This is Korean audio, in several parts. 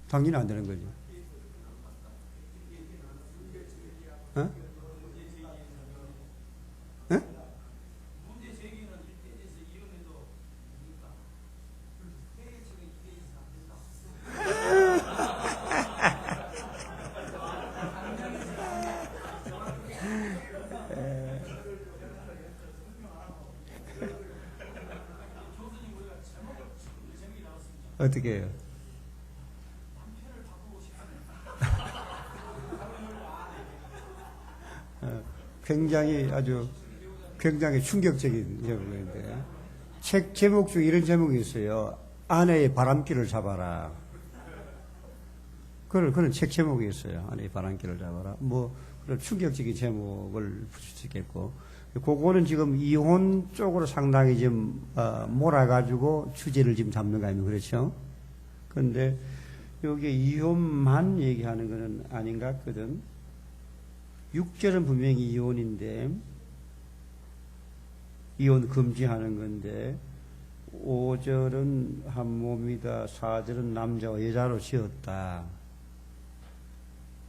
당연히 안 되는 거지. 어? 어? 어떻게 해요? 굉장히 아주 굉장히 충격적인 제목인데 책 제목 중에 이런 제목이 있어요. 아내의 바람길을 잡아라. 그런 책 제목이 있어요. 아내의 바람길을 잡아라. 뭐 그런 충격적인 제목을 붙일 수 있겠고 그거는 지금 이혼 쪽으로 상당히 좀 몰아가지고 주제를 지금 잡는 거 아니면 그렇죠? 그런데 여기 이혼만 얘기하는 거는 아닌 것 같거든. 6절은 분명히 이혼인데 이혼 금지하는 건데 5절은 한 몸이다. 4절은 남자와 여자로 지었다.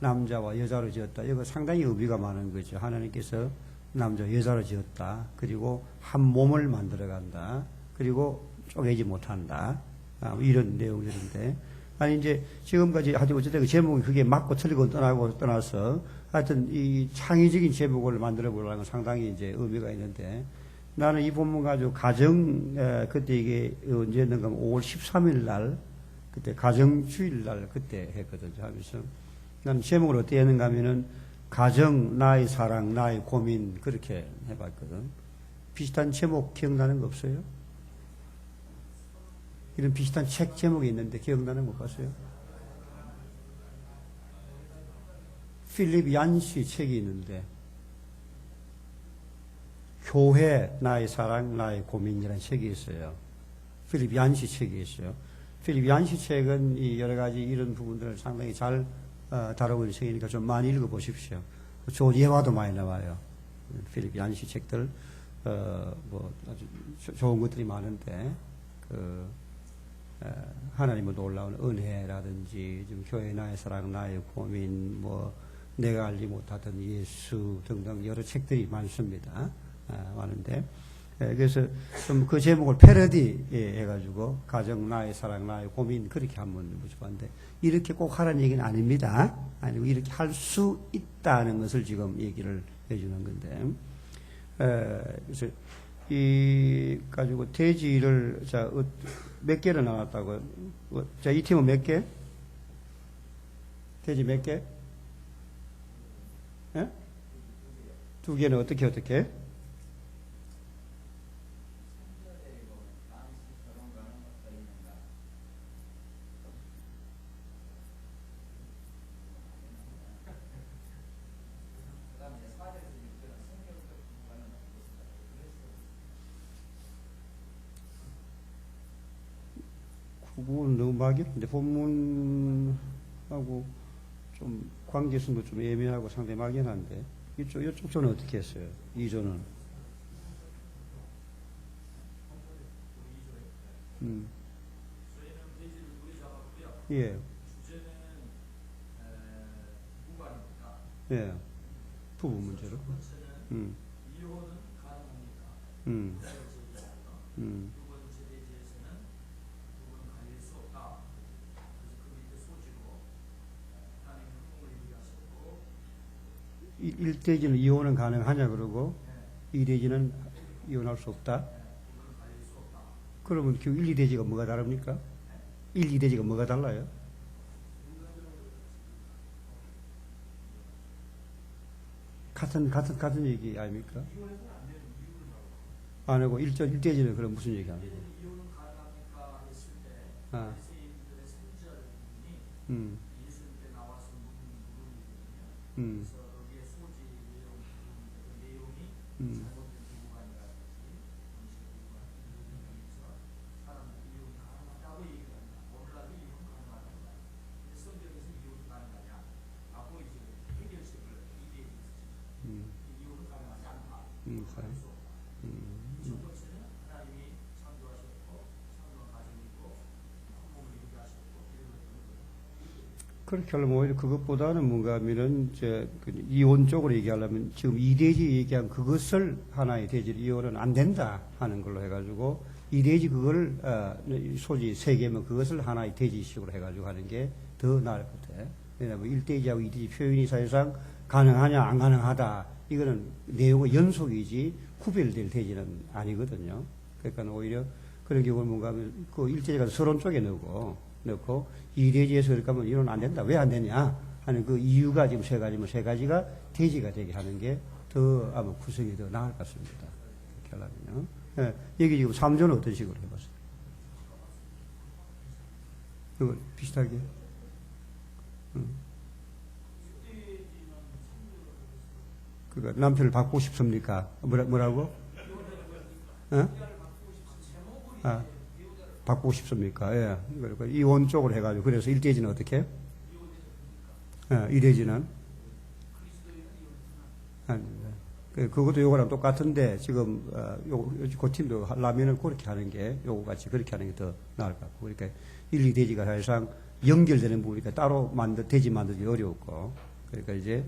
남자와 여자로 지었다. 이거 상당히 의미가 많은 거죠. 하나님께서 남자와 여자로 지었다. 그리고 한 몸을 만들어 간다. 그리고 쪼개지 못한다. 이런 내용들인데 아니 이제 지금까지 하여튼 어쨌든 그 제목이 그게 맞고 틀리고 떠나서 하여튼 이 창의적인 제목을 만들어 보려는 건 상당히 이제 의미가 있는데 나는 이 본문 가지고 그때 이게 언제였는가 5월 13일 날 그때 가정주일 날 그때 했거든요. 하면서 나는 제목을 어떻게 했는가 하면은 가정, 나의 사랑, 나의 고민 그렇게 해봤거든. 비슷한 제목 기억나는 거 없어요? 이런 비슷한 책 제목이 있는데 기억나는 거 못 봤어요? 필립 얀시 책이 있는데 교회, 나의 사랑, 나의 고민이라는 책이 있어요. 필립 얀시 책이 있어요. 필립 얀시 책은 이 여러 가지 이런 부분들을 상당히 잘 다루고 있는 책이니까 좀 많이 읽어보십시오. 좋은 예화도 많이 나와요. 필립 얀시 책들, 뭐 아주 좋은 것들이 많은데, 하나님을 놀라운 은혜라든지, 좀 교회 나의 사랑, 나의 고민, 뭐, 내가 알지 못하던 예수 등등 여러 책들이 많습니다. 많은데. 그래서 좀 그 제목을 패러디 해가지고, 가정, 나의 사랑, 나의 고민, 그렇게 한번 해보셨는데, 이렇게 꼭 하라는 얘기는 아닙니다. 아니고, 이렇게 할 수 있다는 것을 지금 얘기를 해주는 건데, 그래서, 가지고 돼지를, 자, 몇 개를 나왔다고요? 자, 이 팀은 몇 개? 돼지 몇 개? 예? 2개는 어떻게? 그건 너무 막연한데 본문하고 좀 관계성도 좀 예민하고 상당히 막연한데 이쪽 조는 어떻게 했어요? 2조는 예. 예. 부부 문제로. 이혼은 가능합니까? 일대지는 이혼은 가능하냐 그러고 이대지는 이혼할 수 없다. 그러면 그 1, 2대지가 뭐가 다릅니까? 1, 2대지가 뭐가 달라요? 같은 얘기 아닙니까? 안 하고 1대지는 그럼 무슨 얘기 하는 거예요? 아. 그렇게 하려면 오히려 그것보다는 뭔가 하면은, 이혼 쪽으로 얘기하려면 지금 이대지 얘기한 그것을 하나의 대지를 이혼은 안 된다 하는 걸로 해가지고, 이대지 그걸, 소지 세 개면 그것을 하나의 대지식으로 해가지고 하는 게 더 나을 것 같아. 왜냐면 1대지하고 2대지 표현이 사실상 가능하냐, 안 가능하다. 이거는 내용의 연속이지 구별될 대지는 아니거든요. 그러니까 오히려 그런 경우는 뭔가 하면 그 1대지가 서론 쪽에 넣고 2대지에서 그렇게 하면 이건 안 된다. 왜 안 되냐 하는 그 이유가 지금 세 가지면 세 가지가 대지가 되게 하는 게 더 아마 구성이 더 나을 것 같습니다. 그렇게 하려면요. 예, 여기 지금 3조는 어떤 식으로 해봤어요? 이거 비슷하게? 그러니까 남편을 바꾸고 싶습니까? 뭐라고? 어? 아, 바꾸고 싶습니까? 예. 그러니까 이혼 쪽으로 해가지고 그래서 1대지는 어떻게 해요? 2대지는? 그것도 요거랑 똑같은데 지금 그 팀도 하려면은 그렇게 하는 게 요거 같이 그렇게 하는 게 더 나을 것 같고 그러니까 1, 2대지가 사실상 연결되는 부분이니까 따로 대지 만들기 어려웠고 그러니까 이제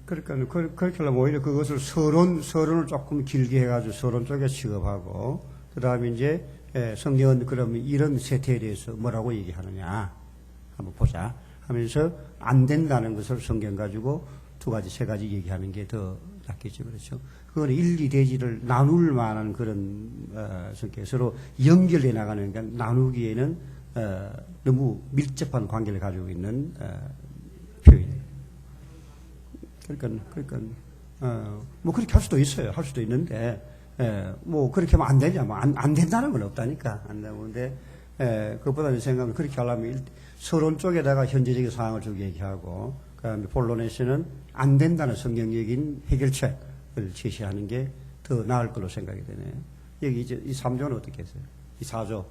그러니까 그렇게 하려면 오히려 그것을 서론을 조금 길게 해가지고 서론 쪽에 취급하고 그 다음에 이제 성경은 그러면 이런 세태에 대해서 뭐라고 얘기하느냐 한번 보자 하면서 안 된다는 것을 성경 가지고 두 가지 세 가지 얘기하는 게 더 낫겠죠. 그렇죠. 그건 1, 2대지를 나눌 만한 그런 성격 서로 연결해 나가는 게 나누기에는 너무 밀접한 관계를 가지고 있는 표현이에요. 그러니까, 뭐, 그렇게 할 수도 있어요. 할 수도 있는데, 뭐, 그렇게 하면 안 되냐. 뭐, 안 된다는 건 없다니까. 안 되는데, 그것보다는 생각은 그렇게 하려면 서론 쪽에다가 현재적인 상황을 쭉 얘기하고, 그 다음에 본론에서는 안 된다는 성경적인 해결책을 제시하는 게 더 나을 걸로 생각이 되네요. 여기 이제 이 3조는 어떻게 했어요? 이 4조.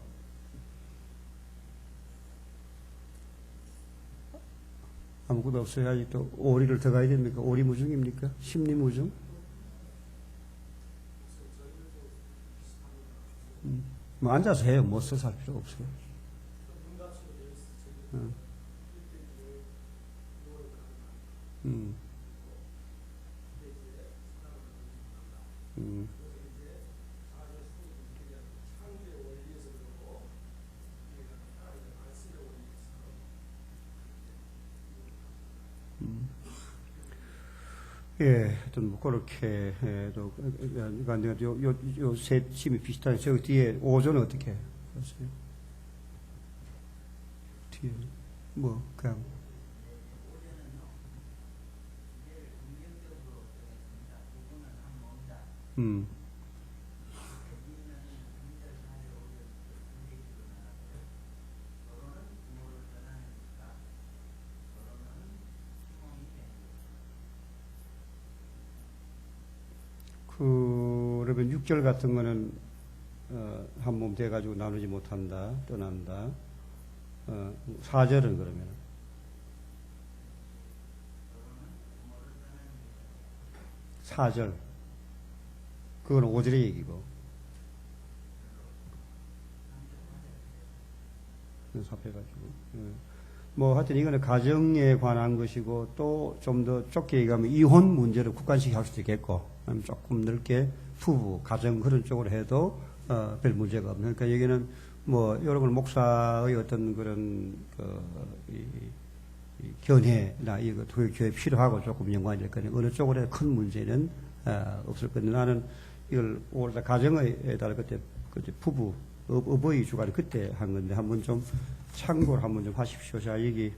아무것도 없어요. 아직도 오리를 더 가야 됩니까? 오리무중입니까? 심리무중? 뭐 앉아서 해요. 뭐 써서 할 필요가 없어요. 예, 하여튼 뭐 그렇게 해도 그러니까 요세 팀이 비슷한 저 뒤에 5조는 어떻게 하세요? 뒤에 뭐 그냥 그러면 6절 같은 거는 한 몸 돼가지고 나누지 못한다, 떠난다. 4절은 그러면 4절 그거는 5절의 얘기고 삽해가지고 뭐 하여튼 이거는 가정에 관한 것이고 또 좀 더 좁게 얘기하면 이혼 문제를 국간식 할 수도 있겠고 조금 넓게 부부 가정 그런 쪽으로 해도 별 문제가 없는 그러니까 여기는 뭐 여러분 목사의 어떤 그런 이 견해나 이거 교회 필요하고 조금 연관이 될 거니 어느 쪽으로 해도 큰 문제는 없을 건데 나는 이걸 오히려 가정에 따라 그때 부부 어버이 주간에 그때 한 건데 한번 좀 참고를 한번 좀 하십시오. 자, 여기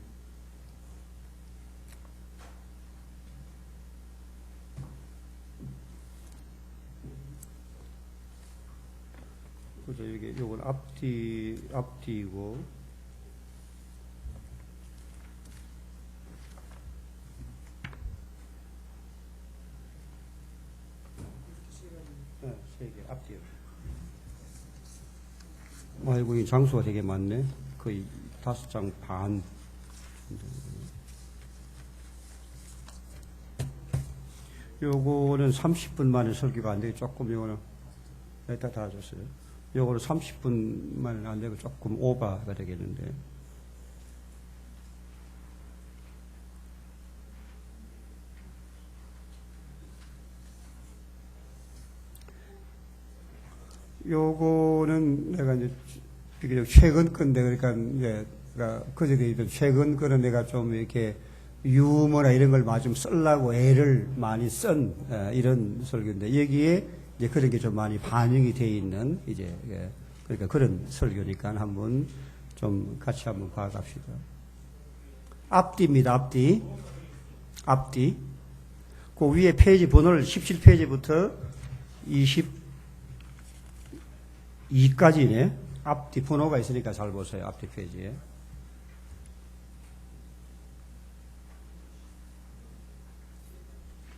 그죠? 여기 요건 앞뒤이고 세 개 앞뒤. 아이고 이 장수가 되게 많네. 거의 5장 반. 요거는 30분 만에 설교가 안 되고 조금 요거는 일단 다 줬어요. 요거는 30분 만에 안 되고 조금 오버가 되겠는데. 요거는 내가 이제 비교적 최근 건데, 그러니까 이제 그저께 있던 최근 거는 내가 좀 이렇게 유머나 이런 걸 많이 좀 쓰려고 애를 많이 쓴 이런 설교인데, 여기에 이제 그런 게 좀 많이 반영이 돼 있는 이제 그러니까 그런 설교니까 한번 좀 같이 한번 봐갑시다. 앞뒤입니다. 앞뒤. 그 위에 페이지 번호를 17페이지부터 22까지네. 앞뒤 번호가 있으니까 잘 보세요. 앞뒤 페이지에.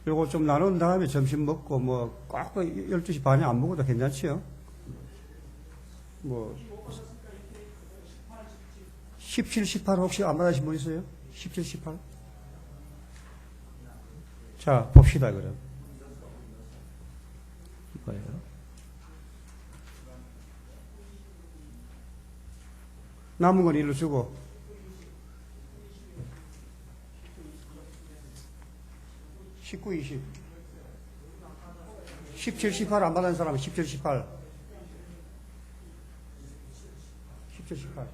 요거 좀 나눈 다음에 점심 먹고 꼭 12시 반에 안 먹어도 괜찮지요? 17, 18 혹시 안 받으신 분 있어요? 17, 18? 자, 봅시다, 그럼. 뭐예요? 남은 건 일로 주고. 19, 20. 17, 18 안 받은 사람은 17, 18. 17, 18.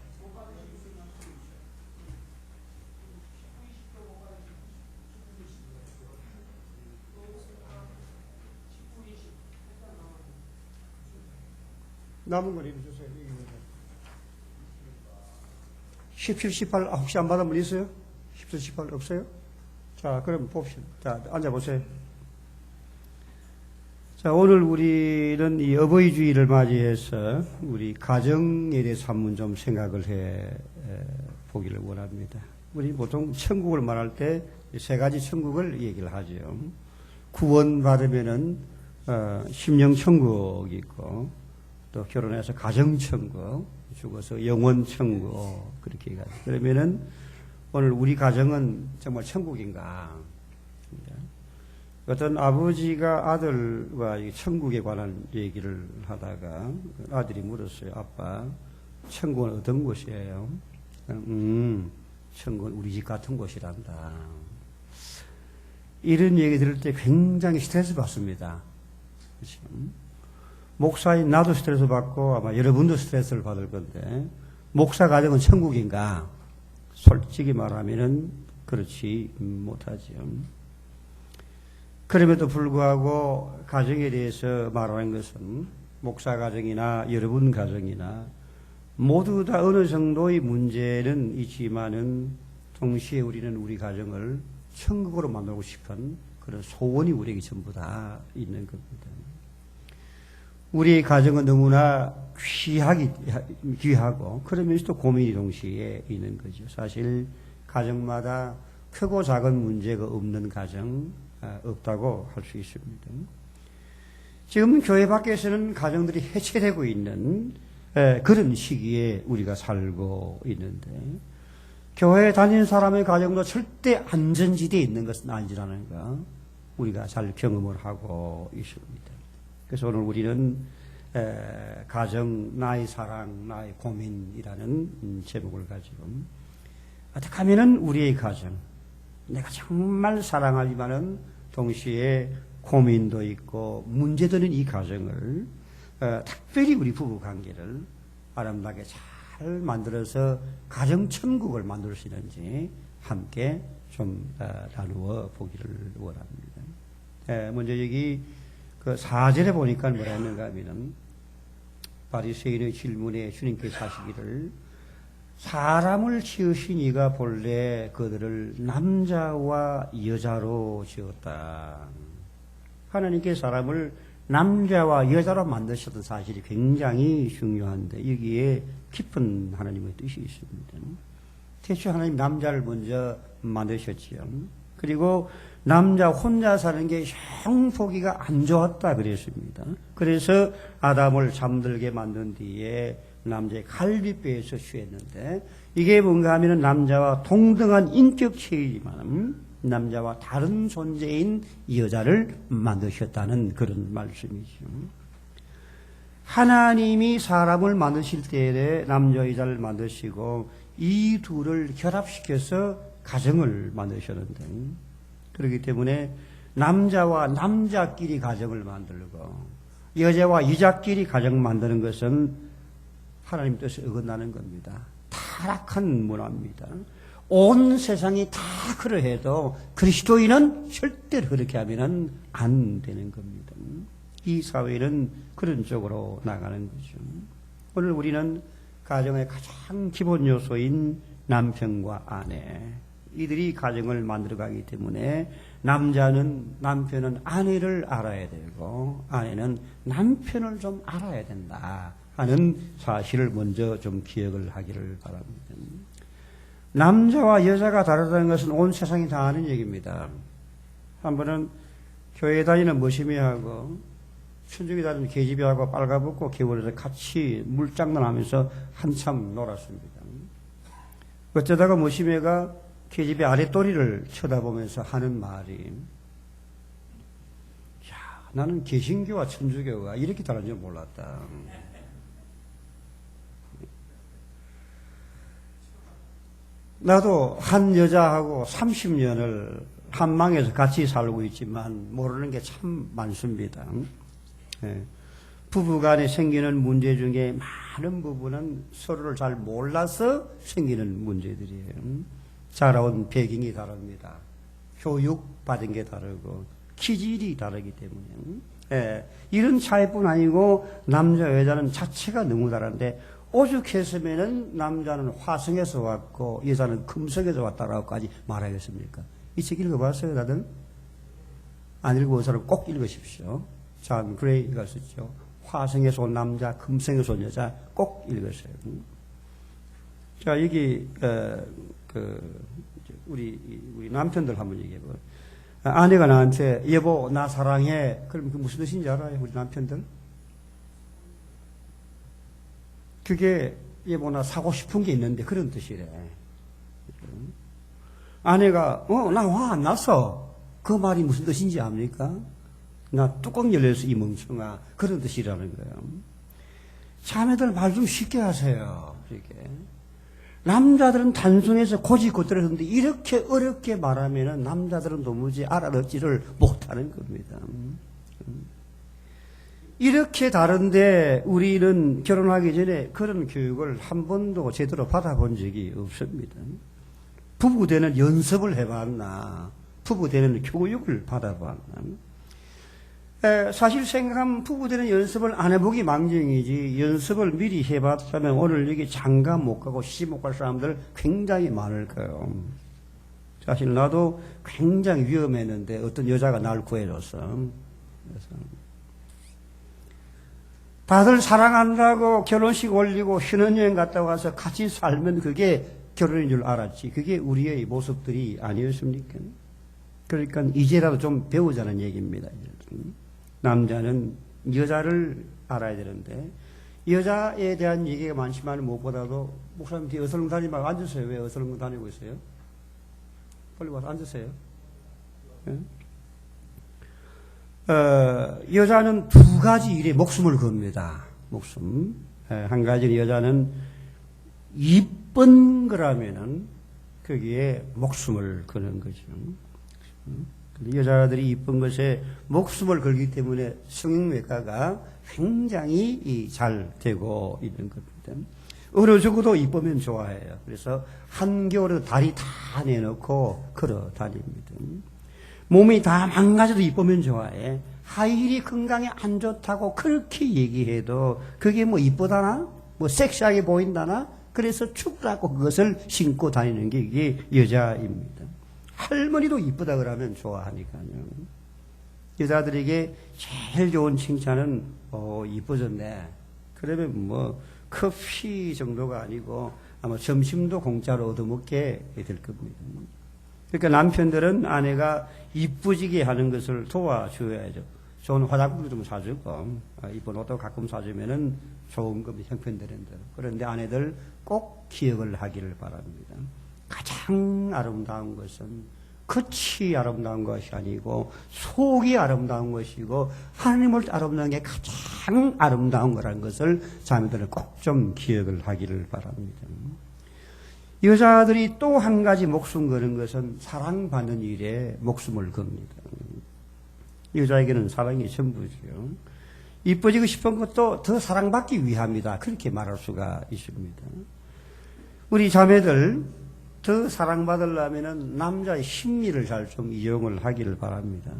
남은 건 일로 주세요. 17, 18 혹시 안 받은 분 있어요? 17, 18 없어요? 자, 그럼 봅시다. 자, 앉아보세요. 자, 오늘 우리는 이 어버이 주일을 맞이해서 우리 가정에 대해서 한번 좀 생각을 해 보기를 원합니다. 우리 보통 천국을 말할 때 세 가지 천국을 얘기를 하죠. 구원받으면은, 심령천국이 있고, 또 결혼해서 가정천국, 죽어서 영원천국, 그렇게 얘기하죠. 그러면은 오늘 우리 가정은 정말 천국인가? 어떤 아버지가 아들과 천국에 관한 얘기를 하다가 아들이 물었어요. 아빠, 천국은 어떤 곳이에요? 천국은 우리 집 같은 곳이란다. 이런 얘기 들을 때 굉장히 스트레스 받습니다. 그렇죠? 목사인 나도 스트레스 받고 아마 여러분도 스트레스를 받을 건데, 목사 가정은 천국인가? 솔직히 말하면은 그렇지 못하죠. 그럼에도 불구하고 가정에 대해서 말하는 것은 목사 가정이나 여러분 가정이나 모두 다 어느 정도의 문제는 있지만은 동시에 우리는 우리 가정을 천국으로 만들고 싶은 그런 소원이 우리에게 전부 다 있는 겁니다. 우리의 가정은 너무나 귀하고 그러면서도 고민이 동시에 있는 거죠. 사실 가정마다 크고 작은 문제가 없는 가정 없다고 할 수 있습니다. 지금 교회 밖에서는 가정들이 해체되고 있는 그런 시기에 우리가 살고 있는데, 교회에 다니는 사람의 가정도 절대 안전지대에 있는 것은 아니라는 거 우리가 잘 경험을 하고 있습니다. 그래서 오늘 우리는 가정, 나의 사랑, 나의 고민이라는 제목을 가지고 어떻게 하면은 우리의 가정, 내가 정말 사랑하지만은 동시에 고민도 있고 문제도 있는 이 가정을 특별히 우리 부부 관계를 아름답게 잘 만들어서 가정 천국을 만들 수 있는지 함께 좀 나누어 보기를 원합니다. 먼저 여기 그 4절에 보니까 뭐라 했는가 하면은 바리새인의 질문에 주님께서 하시기를, 사람을 지으신 이가 본래 그들을 남자와 여자로 지었다. 하나님께 사람을 남자와 여자로 만드셨던 사실이 굉장히 중요한데, 여기에 깊은 하나님의 뜻이 있습니다. 태초 하나님 남자를 먼저 만드셨지요. 그리고 남자 혼자 사는 게 영 보기가 안 좋았다 그랬습니다. 그래서 아담을 잠들게 만든 뒤에 남자의 갈비뼈에서 취했는데 이게 뭔가 하면은 남자와 동등한 인격 체이지만 남자와 다른 존재인 여자를 만드셨다는 그런 말씀이죠. 하나님이 사람을 만드실 때에 남자 여자를 만드시고 이 둘을 결합시켜서 가정을 만드셨는데 그렇기 때문에 남자와 남자끼리 가정을 만들고 여자와 여자끼리 가정 만드는 것은 하나님 뜻에 어긋나는 겁니다. 타락한 문화입니다. 온 세상이 다 그러해도 그리스도인은 절대로 그렇게 하면 안 되는 겁니다. 이 사회는 그런 쪽으로 나가는 거죠. 오늘 우리는 가정의 가장 기본 요소인 남편과 아내, 이들이 가정을 만들어가기 때문에 남편은 아내를 알아야 되고 아내는 남편을 좀 알아야 된다 하는 사실을 먼저 좀 기억을 하기를 바랍니다. 남자와 여자가 다르다는 것은 온 세상이 다 아는 얘기입니다. 한 번은 교회 다니는 머시미하고 춘중이 다니는 계집애하고 빨가벗고 겨울에서 같이 물장난하면서 한참 놀았습니다. 어쩌다가 머시미가 계집애 아랫도리를 쳐다보면서 하는 말이 야, 나는 개신교와 천주교가 이렇게 다른 줄 몰랐다. 나도 한 여자하고 30년을 한 망에서 같이 살고 있지만 모르는 게 참 많습니다. 부부간에 생기는 문제 중에 많은 부분은 서로를 잘 몰라서 생기는 문제들이에요. 자라온 배경이 다릅니다. 교육 받은 게 다르고 기질이 다르기 때문에 이런 차이뿐 아니고 남자 여자는 자체가 너무 다른데 오죽했으면은 남자는 화성에서 왔고 여자는 금성에서 왔다라고까지 말하겠습니까? 이 책 읽어봤어요, 다들? 안 읽어본 사람 꼭 읽으십시오. 존 그레이가 썼죠. 화성에서 온 남자, 금성에서 온 여자 꼭 읽으세요. 자, 여기 우리 남편들 한번 얘기해 봐요. 아내가 나한테 여보 나 사랑해. 그럼 그 무슨 뜻인지 알아요, 우리 남편들? 그게 여보 나 사고 싶은 게 있는데 그런 뜻이래. 아내가 나 화 안 났어. 그 말이 무슨 뜻인지 압니까? 나 뚜껑 열려서 이 멍청아. 그런 뜻이라는 거예요. 자매들 말 좀 쉽게 하세요. 이렇게. 남자들은 단순해서 고집고들었는데 이렇게 어렵게 말하면은 남자들은 도무지 알아듣지를 못하는 겁니다. 이렇게 다른데 우리는 결혼하기 전에 그런 교육을 한 번도 제대로 받아본 적이 없습니다. 부부되는 연습을 해봤나? 부부되는 교육을 받아봤나? 사실 생각하면 부부되는 연습을 안 해보기 망정이지 연습을 미리 해봤다면 오늘 여기 장가 못 가고 시집 못 갈 사람들 굉장히 많을 거예요. 사실 나도 굉장히 위험했는데 어떤 여자가 날 구해줬어. 그래서 다들 사랑한다고 결혼식 올리고 신혼여행 갔다 와서 같이 살면 그게 결혼인 줄 알았지. 그게 우리의 모습들이 아니었습니까? 그러니까 이제라도 좀 배우자는 얘기입니다. 남자는 여자를 알아야 되는데 여자에 대한 얘기가 많지만 무엇보다도 목사님 뒤에 어설렁 다니지 말고 앉으세요. 왜 어설렁 다니고 있어요? 빨리 와서 앉으세요. 여자는 두 가지 일에 목숨을 겁니다. 목숨. 한 가지는 여자는 이쁜 거라면은 거기에 목숨을 거는 거죠. 여자들이 이쁜 것에 목숨을 걸기 때문에 성형외과가 굉장히 잘 되고 있는 겁니다. 어느 정도 이쁘면 좋아해요. 그래서 한겨울에 다리 다 내놓고 걸어 다닙니다. 몸이 다 망가져도 이쁘면 좋아해. 하이힐이 건강에 안 좋다고 그렇게 얘기해도 그게 뭐 이쁘다나? 뭐 섹시하게 보인다나? 그래서 춥다고 그것을 신고 다니는 게 이게 여자입니다. 할머니도 이쁘다 그러면 좋아하니까요. 여자들에게 제일 좋은 칭찬은 이뻐졌네. 그러면 뭐 커피 정도가 아니고 아마 점심도 공짜로 얻어먹게 될 겁니다. 그러니까 남편들은 아내가 이쁘지게 하는 것을 도와줘야죠. 좋은 화장품도 좀 사주고, 이쁜 옷도 가끔 사주면은 좋은 거 형편되는 대로. 그런데 아내들 꼭 기억을 하기를 바랍니다. 가장 아름다운 것은 겉이 아름다운 것이 아니고 속이 아름다운 것이고 하나님을 아름다운 게 가장 아름다운 거라는 것을 자매들은 꼭 좀 기억을 하기를 바랍니다. 여자들이 또 한 가지 목숨 거는 것은 사랑받는 일에 목숨을 겁니다. 여자에게는 사랑이 전부죠. 이뻐지고 싶은 것도 더 사랑받기 위함이다. 그렇게 말할 수가 있습니다. 우리 자매들 더 사랑받으려면 남자의 심리를 잘 좀 이용을 하기를 바랍니다.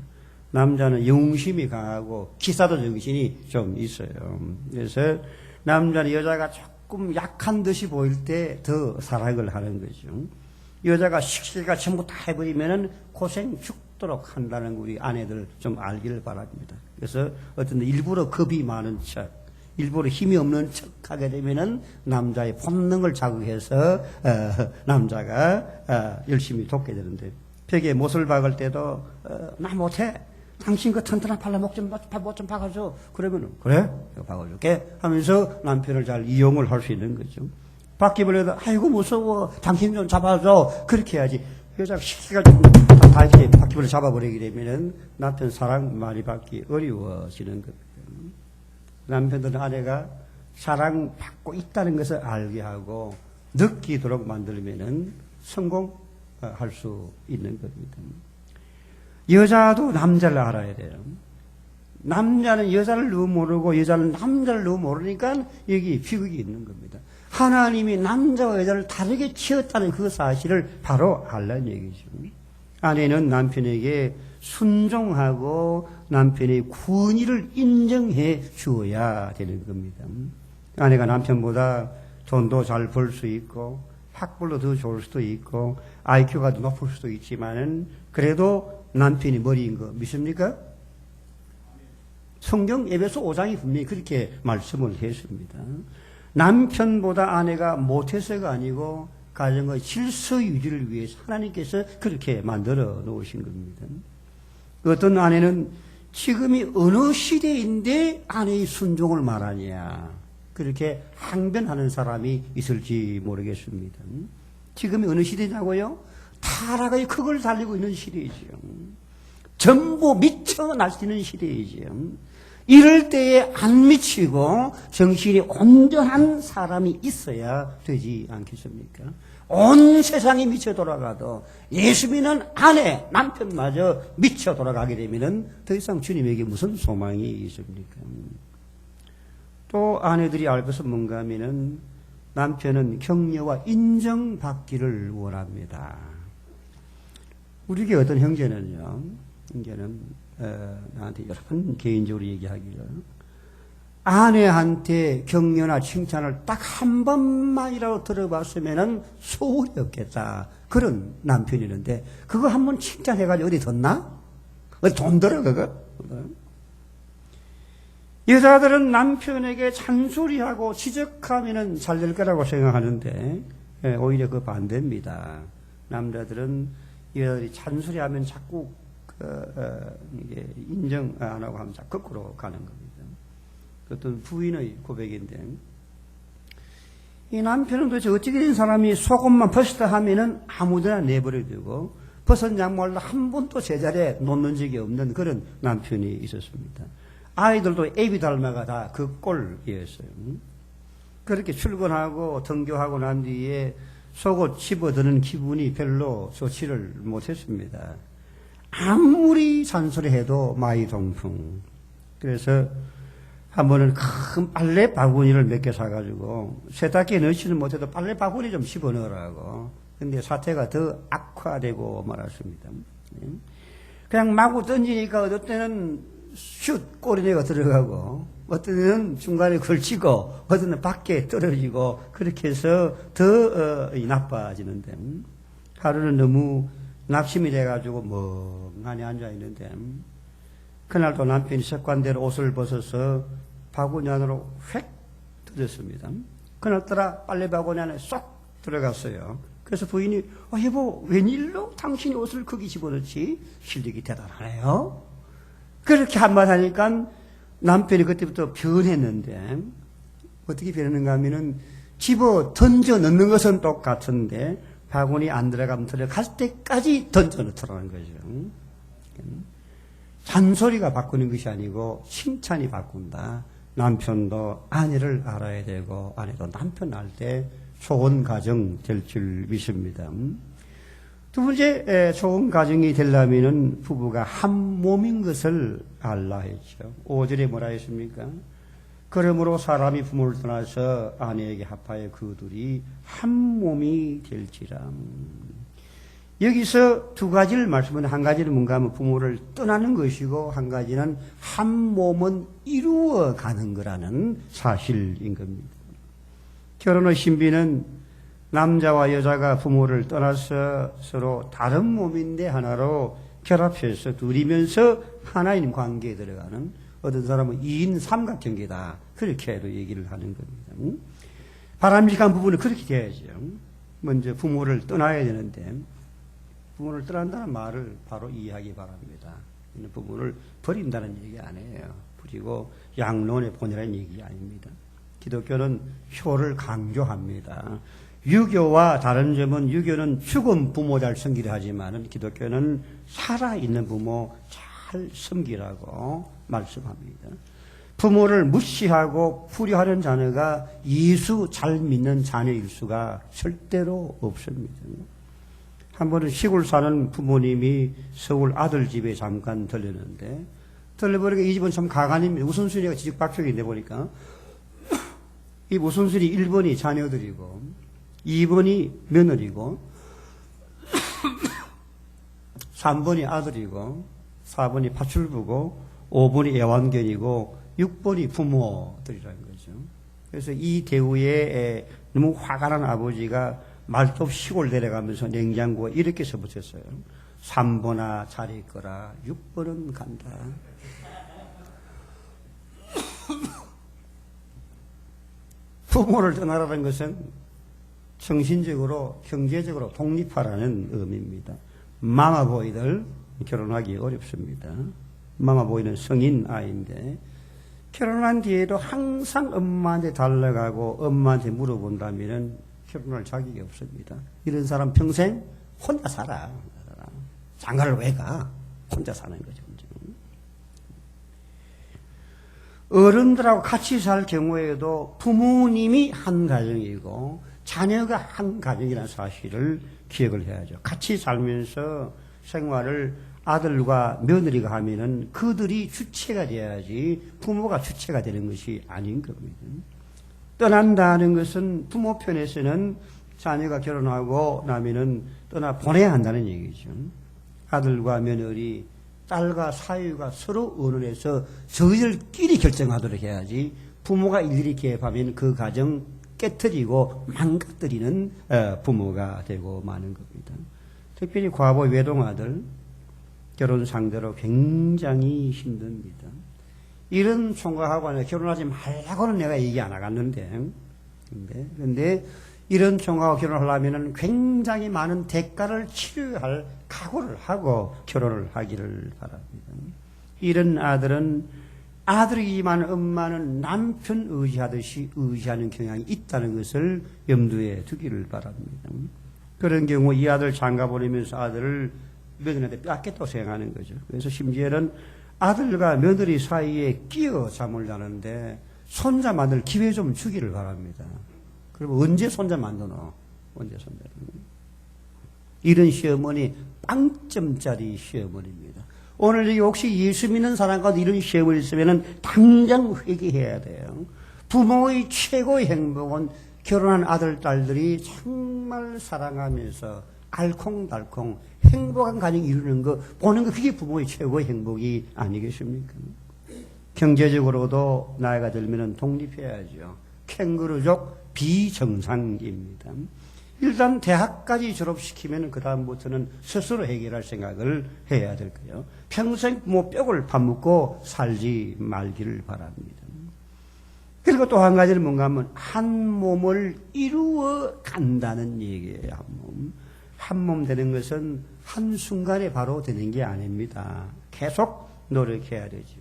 남자는 영웅심이 강하고 기사도 정신이 좀 있어요. 그래서 남자는 여자가 조금 약한 듯이 보일 때 더 사랑을 하는 거죠. 여자가 식시가 전부 다 해버리면은 고생 죽도록 한다는 우리 아내들 좀 알기를 바랍니다. 그래서 어떤 일부러 겁이 많은 척, 일부러 힘이 없는 척 하게 되면은 남자의 본능을 자극해서 남자가 열심히 돕게 되는데, 벽에 못을 박을 때도 나 못해. 당신 그 튼튼한 팔로 못 좀 박아줘. 그러면은 그래? 박아줄게 하면서 남편을 잘 이용을 할 수 있는 거죠. 바퀴벌 해도 아이고 무서워. 당신 좀 잡아줘. 그렇게 해야지. 여자가 시키가지고 다 이렇게 바퀴벌을 잡아버리게 되면은 남편 사랑 많이 받기 어려워지는 겁니다. 남편들은 아내가 사랑받고 있다는 것을 알게 하고 느끼도록 만들면은 성공할 수 있는 겁니다. 여자도 남자를 알아야 돼요. 남자는 여자를 너무 모르고 여자는 남자를 너무 모르니까 여기 비극이 있는 겁니다. 하나님이 남자와 여자를 다르게 지었다는 그 사실을 바로 알라는 얘기죠. 아내는 남편에게 순종하고 남편의 군의를 인정해 주어야 되는 겁니다. 아내가 남편보다 돈도 잘 벌 수 있고 학벌도 더 좋을 수도 있고 IQ가 더 높을 수도 있지만은 그래도 남편이 머리인 거 믿습니까? 성경 에베소 5장이 분명히 그렇게 말씀을 했습니다. 남편보다 아내가 못해서가 아니고 가정의 질서 유지를 위해서 하나님께서 그렇게 만들어 놓으신 겁니다. 어떤 아내는 지금이 어느 시대인데 아내의 순종을 말하냐, 그렇게 항변하는 사람이 있을지 모르겠습니다. 지금이 어느 시대냐고요? 타락의 극을 달리고 있는 시대이죠. 전부 미쳐 날뛰는 시대이죠. 이럴 때에 안 미치고 정신이 온전한 사람이 있어야 되지 않겠습니까? 온 세상이 미쳐 돌아가도 예수 믿는 아내, 남편마저 미쳐 돌아가게 되면 더 이상 주님에게 무슨 소망이 있습니까? 또 아내들이 알 것은 뭔가 하면은 남편은 격려와 인정받기를 원합니다. 우리에게 어떤 형제는요, 형제는 나한테 여러 번 개인적으로 얘기하기를 아내한테 격려나 칭찬을 딱 한 번만이라도 들어봤으면은 소울이 없겠다. 그런 남편이 있는데 그거 한 번 칭찬해가지고 어디 뒀나? 어디 돈 들어 그거? 여자들은 남편에게 잔소리하고 지적하면은 잘 될 거라고 생각하는데 오히려 그 반대입니다. 남자들은 여자들이 잔소리하면 자꾸 이게 인정 안 하고 하면 자꾸 거꾸로 가는 겁니다. 어떤 부인의 고백인데, 이 남편은 도대체 어떻게 된 사람이 속옷만 벗었다 하면은 아무데나 내버려 두고 벗은 양말도 한 번도 제자리에 놓는 적이 없는 그런 남편이 있었습니다. 아이들도 애비 닮아가 다 그 꼴이었어요. 그렇게 출근하고 등교하고 난 뒤에 속옷 집어드는 기분이 별로 좋지를 못했습니다. 아무리 잔소리해도 마이동풍. 그래서 한 번은 큰 빨래 바구니를 몇 개 사가지고 세탁기에 넣지는 못해도 빨래 바구니 좀 집어넣으라고. 근데 사태가 더 악화되고 말았습니다. 그냥 마구 던지니까 어떤 때는 슛 꼬리내가 들어가고 어떤 때는 중간에 걸치고 어떤 때는 밖에 떨어지고 그렇게 해서 더 나빠지는데, 하루는 너무 낙심이 돼가지고 멍하니 앉아있는데 그날도 남편이 습관대로 옷을 벗어서 바구니 안으로 휙 들었습니다. 그날따라 빨래 바구니 안에 쏙 들어갔어요. 그래서 부인이 여보 웬일로 당신이 옷을 거기 집어넣지? 실력이 대단하네요. 그렇게 한마디 하니까 남편이 그때부터 변했는데, 어떻게 변했는가 하면은 집어 던져 넣는 것은 똑같은데, 바구니 안 들어가면 들어갈 때까지 던져 넣더라는 거죠. 잔소리가 바꾸는 것이 아니고 칭찬이 바꾼다. 남편도 아내를 알아야 되고, 아내도 남편 알 때 좋은 가정 될 줄 믿습니다. 두 번째, 좋은 가정이 되려면 부부가 한 몸인 것을 알라 했죠. 5절에 뭐라 했습니까? 그러므로 사람이 부모를 떠나서 아내에게 합하여 그 둘이 한 몸이 될지라. 여기서 두 가지를 말씀은, 한 가지는 뭔가 하면 부모를 떠나는 것이고, 한 가지는 한 몸은 이루어가는 거라는 사실인 겁니다. 결혼의 신비는 남자와 여자가 부모를 떠나서 서로 다른 몸인데 하나로 결합해서 둘이면서 하나인 관계에 들어가는, 어떤 사람은 2인 삼각관계다, 그렇게도 얘기를 하는 겁니다. 바람직한 부분은 그렇게 돼야죠. 먼저 부모를 떠나야 되는데, 부모를 떠난다는 말을 바로 이해하기 바랍니다. 부모를 버린다는 얘기 아니에요. 그리고 양론에 보내라는 얘기 아닙니다. 기독교는 효를 강조합니다. 유교와 다른 점은, 유교는 죽은 부모 잘 섬기려 하지만 기독교는 살아있는 부모 잘 섬기라고 말씀합니다. 부모를 무시하고 풀이하는 자녀가 예수 잘 믿는 자녀일 수가 절대로 없습니다. 한 번은 시골 사는 부모님이 서울 아들 집에 잠깐 들렸는데, 들려보니까 이 집은 참 가관입니다. 우선순위가 지직박격인데 보니까 이 우선순위 1번이 자녀들이고 2번이 며느리고 3번이 아들이고 4번이 파출부고 5번이 애완견이고 6번이 부모들이라는 거죠. 그래서 이 대우에 너무 화가 난 아버지가 말도 없이 시골 내려가면서 냉장고에 이렇게 써붙였어요. 3번아 잘 있거라, 6번은 간다. 부모를 떠나라는 것은 정신적으로, 경제적으로 독립하라는 의미입니다. 마마보이들 결혼하기 어렵습니다. 마마보이는 성인 아이인데 결혼한 뒤에도 항상 엄마한테 달려가고 엄마한테 물어본다면 결혼할 자격이 없습니다. 이런 사람 평생 혼자 살아. 장가를 왜 가? 혼자 사는 거죠. 어른들하고 같이 살 경우에도 부모님이 한 가정이고 자녀가 한 가정이라는 사실을 기억을 해야죠. 같이 살면서 생활을 아들과 며느리가 하면은 그들이 주체가 돼야지 부모가 주체가 되는 것이 아닌 겁니다. 떠난다는 것은 부모 편에서는 자녀가 결혼하고 나면은 떠나 보내야 한다는 얘기죠. 아들과 며느리, 딸과 사위가 서로 의논해서 저희들끼리 결정하도록 해야지 부모가 일일이 개입하면 그 가정 깨트리고 망가뜨리는 부모가 되고 마는 겁니다. 특별히 과부 외동아들 결혼 상대로 굉장히 힘듭니다. 이런 총각하고 결혼하지 말라고는 내가 얘기 안 하겠는데, 근데 이런 총각하고 결혼하려면 굉장히 많은 대가를 치러야 할 각오를 하고 결혼을 하기를 바랍니다. 이런 아들은 아들이지만 엄마는 남편 의지하듯이 의지하는 경향이 있다는 것을 염두에 두기를 바랍니다. 그런 경우 이 아들 장가 보내면서 아들을 며느리한테 뺏겠다고 생각하는 거죠. 그래서 심지어는 아들과 며느리 사이에 끼어 잠을 자는데 손자 만들 기회 좀 주기를 바랍니다. 그럼 언제 손자 만드노? 언제 손자? 이런 시어머니 빵점짜리 시어머니입니다. 오늘 여기 혹시 예수 믿는 사람 가운데 이런 시어머니 있으면 당장 회개해야 돼요. 부모의 최고의 행복은 결혼한 아들, 딸들이 정말 사랑하면서 알콩달콩 행복한 가정 이루는 거 보는 거, 그게 부모의 최고의 행복이 아니겠습니까? 경제적으로도 나이가 들면 독립해야죠. 캥거루족 비정상입니다. 일단 대학까지 졸업시키면 그 다음부터는 스스로 해결할 생각을 해야 될 거예요. 평생 부모 뼈를 파묻고 살지 말기를 바랍니다. 그리고 또 한 가지는 뭔가 하면 한 몸을 이루어 간다는 얘기예요. 한 몸. 한 몸 되는 것은 한순간에 바로 되는 게 아닙니다. 계속 노력해야 되죠.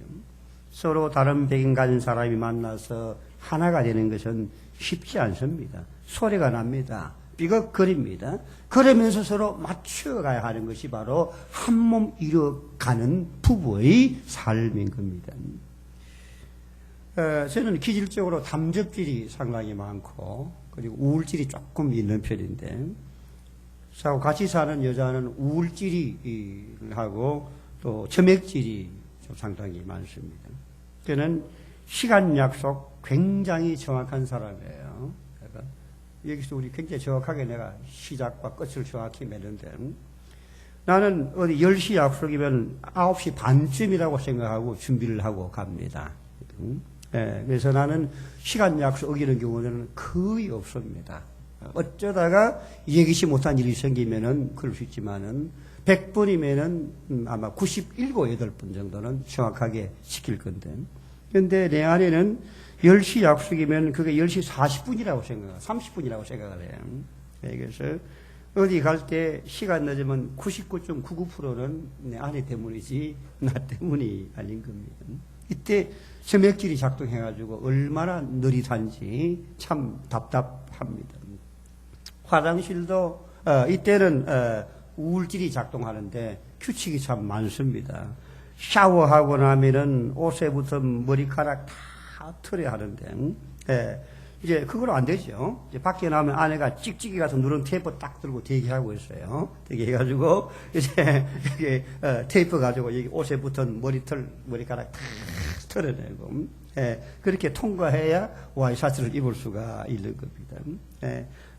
서로 다른 배경 가진 사람이 만나서 하나가 되는 것은 쉽지 않습니다. 소리가 납니다. 삐걱거립니다. 그러면서 서로 맞춰가야 하는 것이 바로 한 몸 이뤄가는 부부의 삶인 겁니다. 저는 기질적으로 담접질이 상당히 많고 그리고 우울질이 조금 있는 편인데 같이 사는 여자는 우울질이 하고 또 점액질이 좀 상당히 많습니다. 저는 시간 약속 굉장히 정확한 사람이에요. 그러니까 여기서 우리 굉장히 정확하게 내가 시작과 끝을 정확히 매는데 나는 어디 10시 약속이면 9시 반쯤이라고 생각하고 준비를 하고 갑니다. 그래서 나는 시간 약속 어기는 경우는 거의 없습니다. 어쩌다가 예기치 못한 일이 생기면은 그럴 수 있지만은 100번이면은 아마 97, 8번 정도는 정확하게 지킬 건데. 근데 내 안에는 10시 약속이면 그게 10시 40분이라고 30분이라고 생각을 해요. 그래서 어디 갈 때 시간 늦으면 99.99%는 내 아내 때문이지 나 때문이 아닌 겁니다. 이때 점액질이 작동해가지고 얼마나 느릿한지 참 답답합니다. 화장실도 이때는 우울질이 작동하는데 규칙이 참 많습니다. 샤워하고 나면은 옷에부터 머리카락 다 털어야 하는데 이제 그거로 안 되죠. 이제 밖에 나오면 아내가 찍찍이 같은 누런 테이프 딱 들고 대기하고 있어요. 대기해가지고 이제 이게 테이프 가지고 여기 옷에 붙은 머리카락 다 털어내고 그렇게 통과해야 와이셔츠를 입을 수가 있는 겁니다.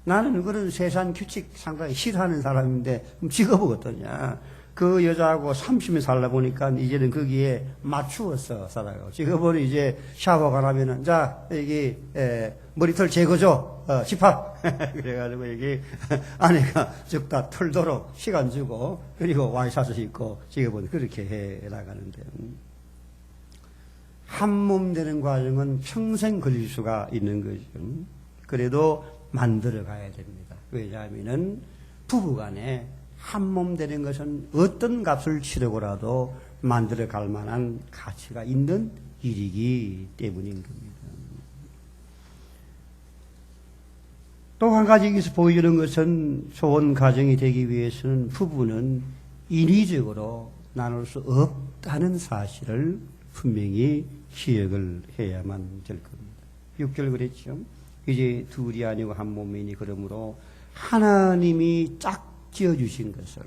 나는 그런 세상 규칙 상당히 싫어하는 사람인데 그럼 직업은 어떠냐? 그 여자하고 30년 살다 보니까 이제는 거기에 맞추어서 살아요. 직업은 이제 샤워가 나면은 자 여기 머리털 제거죠. 집합. 그래가지고 여기 아내가 적다 털도록 시간 주고 그리고 와이셔츠 입고 직업은 그렇게 해 나가는데 한 몸 되는 과정은 평생 걸릴 수가 있는 거죠. 그래도 만들어 가야 됩니다. 왜냐하면은 부부간에 한 몸 되는 것은 어떤 값을 치르고라도 만들어 갈 만한 가치가 있는 일이기 때문인 겁니다. 또 한 가지 여기서 보여주는 것은 좋은 가정이 되기 위해서는 부부는 인위적으로 나눌 수 없다는 사실을 분명히 기억을 해야만 될 겁니다. 6절 그랬죠. 이제 둘이 아니고 한 몸이니 그러므로 하나님이 짝 지어주신 것을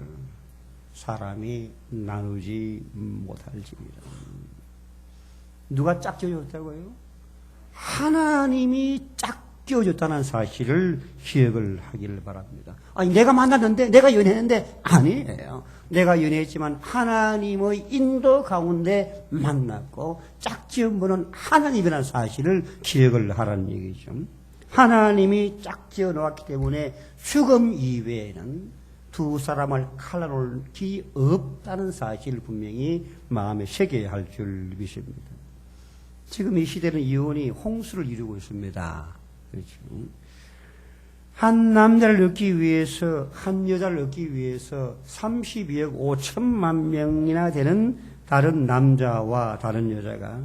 사람이 나누지 못할지니라. 누가 짝 지어줬다고요? 하나님이 짝 지어줬다는 사실을 기억을 하기를 바랍니다. 아니 내가 만났는데 내가 연애했는데 아니에요. 내가 연애했지만 하나님의 인도 가운데 만났고 짝 지은 분은 하나님이라는 사실을 기억을 하라는 얘기죠. 하나님이 짝 지어 놓았기 때문에 죽음 이외에는 두 사람을 갈라놓을 기 없다는 사실을 분명히 마음에 새겨야 할 줄 믿습니다. 지금 이 시대는 이혼이 홍수를 이루고 있습니다. 그렇죠. 한 남자를 얻기 위해서, 한 여자를 얻기 위해서 32억 5천만 명이나 되는 다른 남자와 다른 여자가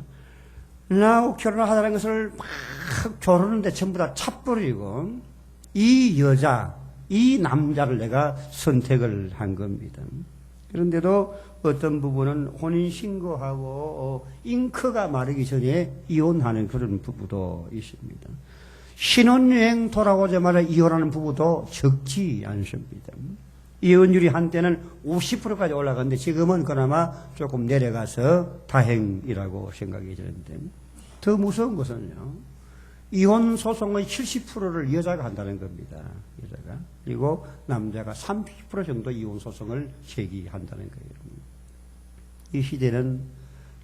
나하고 결혼하자는 것을 막 조르는데 전부 다 차버리고 이 여자, 이 남자를 내가 선택을 한 겁니다. 그런데도 어떤 부부는 혼인신고하고 잉크가 마르기 전에 이혼하는 그런 부부도 있습니다. 신혼여행 돌아오자마자 이혼하는 부부도 적지 않습니다. 이혼율이 한때는 50%까지 올라갔는데 지금은 그나마 조금 내려가서 다행이라고 생각이 드는데 더 무서운 것은요. 이혼 소송의 70%를 여자가 한다는 겁니다. 여자가. 그리고 남자가 30% 정도 이혼 소송을 제기한다는 거예요. 이 시대는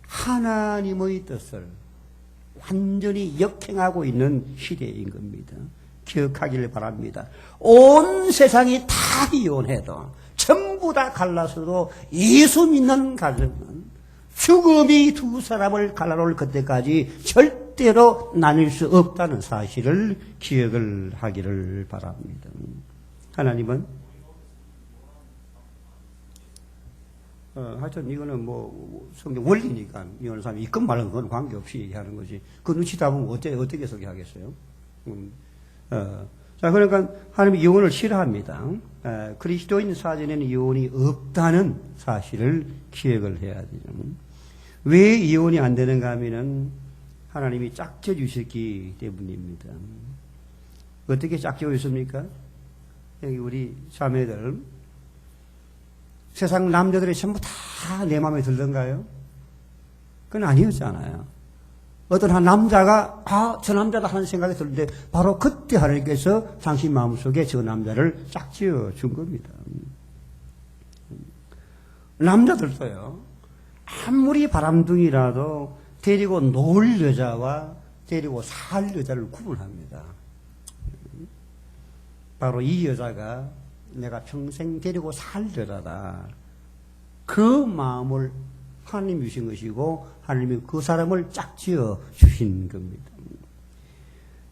하나님의 뜻을 완전히 역행하고 있는 시대인 겁니다. 기억하기를 바랍니다. 온 세상이 다 이혼해도 전부 다 갈라서도 예수 믿는 가정은 죽음이 두 사람을 갈라놓을 그때까지 절대로 나눌 수 없다는 사실을 기억을 하기를 바랍니다. 하나님은 하여튼 이거는 뭐 성경 원리니까 이혼한 사람이 있건 말건 그건 관계없이 얘기하는 거지. 그 눈치 다 보면 어떻게 소개하겠어요? 자, 그러니까 하나님이 이혼을 싫어합니다. 그리스도인 사전에는 이혼이 없다는 사실을 기억을 해야 되죠. 왜 이혼이 안 되는가 하면은 하나님이 짝져 주셨기 때문입니다. 어떻게 짝져 주셨습니까? 여기 우리 자매들 세상 남자들이 전부 다 내 마음에 들던가요? 그건 아니었잖아요. 어떤 한 남자가 저 남자다 하는 생각이 드는데 바로 그때 하나님께서 당신 마음속에 저 남자를 짝지어 준 겁니다. 남자들도요. 아무리 바람둥이라도 데리고 놀 여자와 데리고 살 여자를 구분합니다. 바로 이 여자가 내가 평생 데리고 살 여자다. 그 마음을 하나님이 주신 것이고 하나님이 그 사람을 짝지어 주신 겁니다.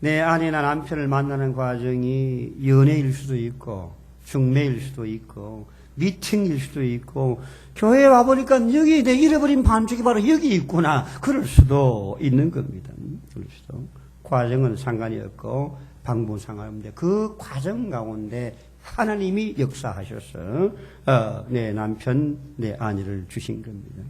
내 아내나 남편을 만나는 과정이 연애일 수도 있고 중매일 수도 있고 미팅일 수도 있고 교회에 와보니까 여기 내 잃어버린 반죽이 바로 여기 있구나 그럴 수도 있는 겁니다. 그럴 수도. 과정은 상관이 없고 방법은 상관없는데 그 과정 가운데 하나님이 역사하셔서 내 남편, 내 아내를 주신 겁니다.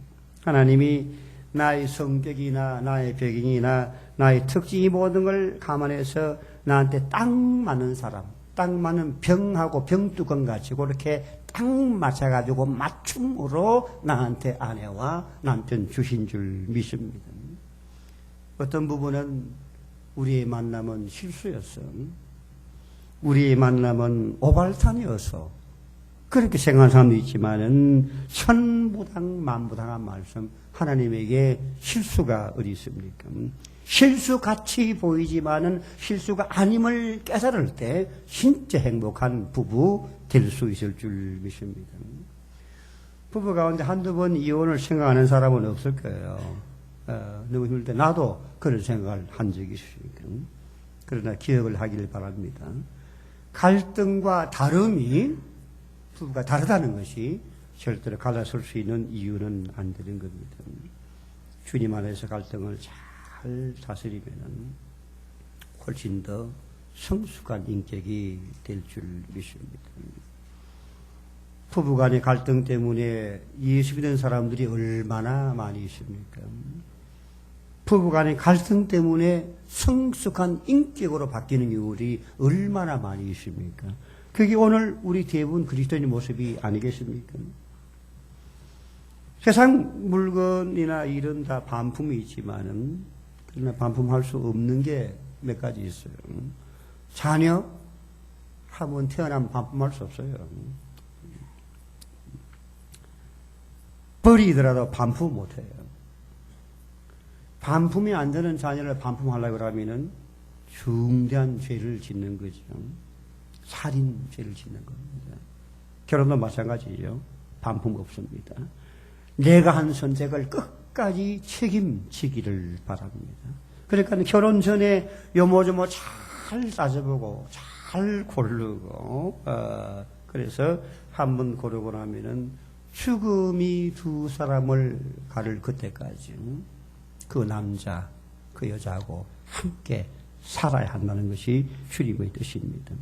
하나님이 나의 성격이나 나의 배경이나 나의 특징이 모든 걸 감안해서 나한테 딱 맞는 사람, 딱 맞는 병하고 병뚜껑 가지고 이렇게 딱 맞춰가지고 맞춤으로 나한테 아내와 남편 주신 줄 믿습니다. 어떤 부분은 우리의 만남은 실수였어. 우리의 만남은 오발탄이어서 그렇게 생각하는 사람도 있지만은 천부당 만부당한 말씀 하나님에게 실수가 어디 있습니까? 실수같이 보이지만은 실수가 아님을 깨달을 때 진짜 행복한 부부 될 수 있을 줄 믿습니다. 부부 가운데 한두 번 이혼을 생각하는 사람은 없을 거예요. 너무 힘들 때 나도 그런 생각을 한 적이 있으니까. 그러나 기억을 하길 바랍니다. 갈등과 다름이 부부가 다르다는 것이 절대로 갈라설 수 있는 이유는 안 되는 겁니다. 주님 안에서 갈등을 잘 다스리면은 훨씬 더 성숙한 인격이 될 줄 믿습니다. 부부 간의 갈등 때문에 예수 믿는 사람들이 얼마나 많이 있습니까? 부부 간의 갈등 때문에 성숙한 인격으로 바뀌는 경우들이 얼마나 많이 있습니까? 그게 오늘 우리 대부분 그리스도인의 모습이 아니겠습니까? 세상 물건이나 이런 다 반품이 있지만은, 그러나 반품할 수 없는 게 몇 가지 있어요. 자녀, 한번 태어나면 반품할 수 없어요. 버리더라도 반품 못 해요. 반품이 안 되는 자녀를 반품하려고 하면은 중대한 죄를 짓는 거죠. 살인 죄를 짓는 겁니다. 결혼도 마찬가지죠. 반품 없습니다. 내가 한 선택을 끝까지 책임지기를 바랍니다. 그러니까 결혼 전에 요모조모 잘 따져보고 잘 고르고 그래서 한 번 고르고 나면은 죽음이 두 사람을 가를 그때까지 그 남자, 그 여자하고 함께 살아야 한다는 것이 주님의 뜻입니다.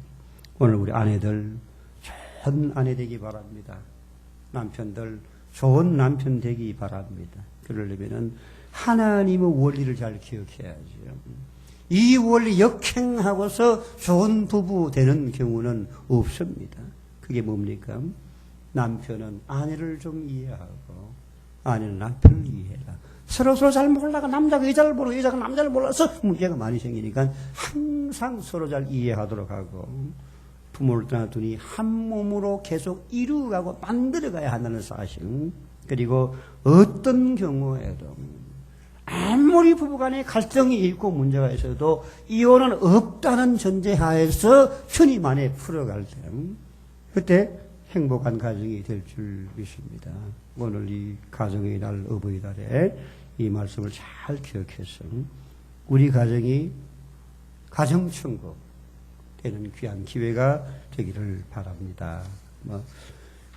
오늘 우리 아내들 좋은 아내 되기 바랍니다. 남편들 좋은 남편 되기 바랍니다. 그러려면은 하나님의 원리를 잘 기억해야죠. 이 원리 역행하고서 좋은 부부 되는 경우는 없습니다. 그게 뭡니까? 남편은 아내를 좀 이해하고 아내는 남편을 이해해라. 서로 잘 몰라가 남자가 여자를 모르고 여자가 남자를 몰라서 문제가 많이 생기니까 항상 서로 잘 이해하도록 하고 부모를 떠나두니 한 몸으로 계속 이루어가고 만들어가야 한다는 사실. 그리고 어떤 경우에도 아무리 부부간에 갈등이 있고 문제가 있어도 이혼은 없다는 전제하에서 주님 안에 풀어갈 때 그때 행복한 가정이 될 줄 믿습니다. 오늘 이 가정의 날 어버이날에 이 말씀을 잘 기억해서 우리 가정이 가정천국 되는 귀한 기회가 되기를 바랍니다.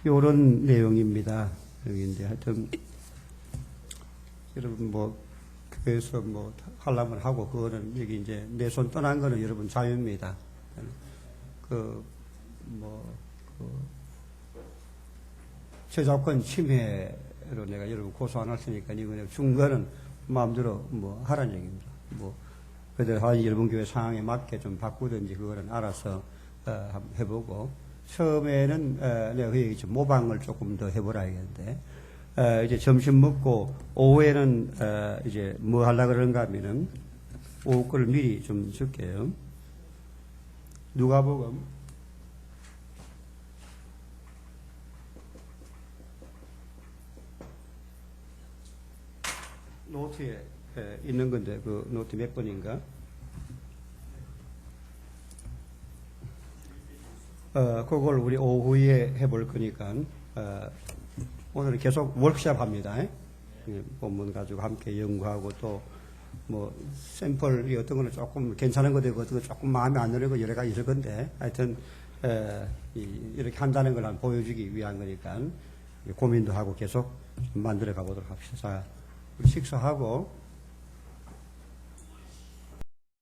이런 내용입니다. 내용인데 하여튼 여러분 뭐 교회에서 뭐 하려면 하고 그거는 여기 이제 내 손 떠난 거는 여러분 자유입니다. 그 저작권 침해로 내가 여러분 고소 안 할 테니까 이거 중간은 마음대로 뭐 하라는 얘기입니다. 뭐 그들 여러분 교회 상황에 맞게 좀 바꾸든지 그거는 알아서 한번 해보고 처음에는 내가 그 얘기죠. 모방을 조금 더 해보라 하겠는데 이제 점심 먹고 오후에는 이제 뭐 하려고 그러는가 하면은 오후 거를 미리 좀 줄게요. 누가복음 '노트에 있는 건데 그 노트 몇 번인가? 그걸 우리 오후에 해볼 거니까 오늘은 계속 워크숍 합니다. 본문 가지고 함께 연구하고 또 뭐 샘플이 어떤 거는 조금 괜찮은 거 되고 어떤 거 조금 마음에 안 드는 거 여러 가지 있을 건데 하여튼 이렇게 한다는 걸 한번 보여주기 위한 거니까 고민도 하고 계속 만들어 가보도록 합시다. 자, 우리 식사하고